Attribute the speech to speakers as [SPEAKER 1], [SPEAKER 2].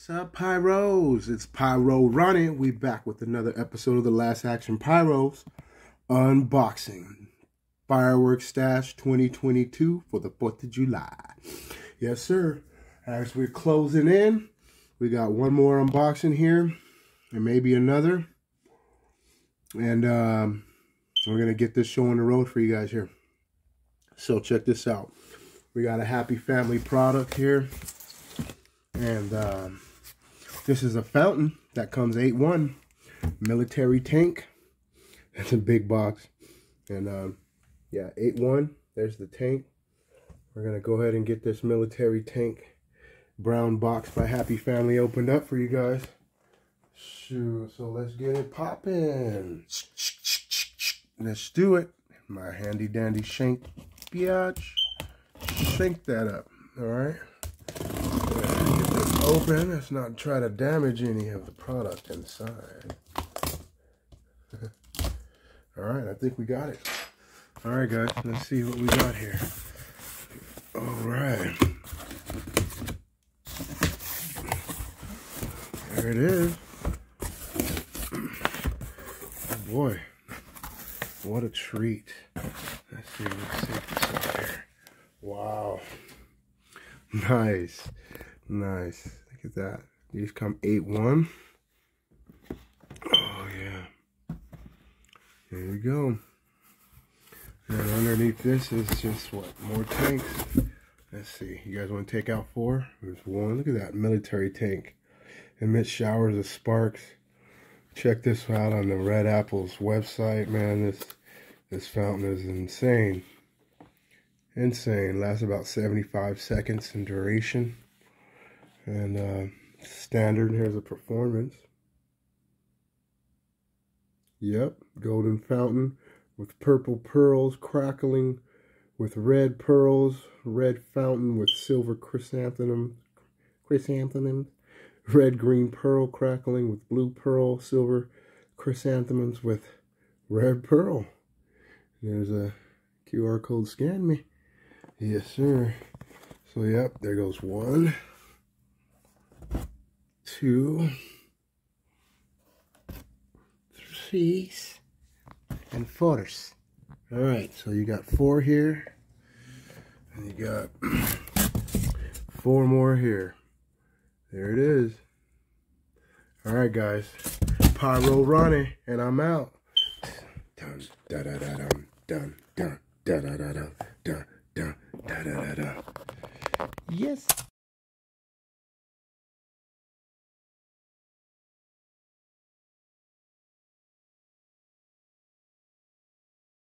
[SPEAKER 1] What's up, Pyros? It's Pyro Ronnie. We back with another episode of the Last Action Pyros unboxing. Fireworks Stash 2022 for the 4th of July. Yes, sir. As we're closing in, we got one more unboxing here and maybe another. And we're going to get this show on the road for you guys here. So check this out. We got a Happy Family product here. And this is a fountain that comes 8-1 military tank. That's a big box. And yeah, 8-1. There's the tank. We're gonna go ahead and get this military tank brown box by Happy Family opened up for you guys. Shoot, so let's get it popping. Let's do it. My handy dandy shank, biatch. Shank that up. All right. Get this open. Let's not try to damage any of the product inside. All right, I think we got it. All right, guys, let's see what we got here. All right. There it is. Oh boy, what a treat. Let's see this up here. Wow. Nice. Nice. Look at that. These come 8-1. Oh, yeah. There you go. And underneath this is just what? More tanks. Let's see. You guys want to take out 4? There's 1. Look at that military tank. Emits showers of sparks. Check this out on the Red Apple's website. Man, this fountain is insane. Insane. Lasts about 75 seconds in duration. And standard. Here's a performance. Yep. Golden fountain with purple pearls crackling with red pearls. Red fountain with silver chrysanthemums. Red green pearl crackling with blue pearl. Silver chrysanthemums with red pearl. There's a QR code. Scan me. Yes, sir. So, yep, there goes 1, 2, 3, and 4. All right, so you got 4 here, and you got 4 more here. There it is. All right, guys. Pyro Ronnie, and I'm out. Dun, da da da dun, dun, dun, da da da dun, dun. Dun, da, da, da, da. Yes.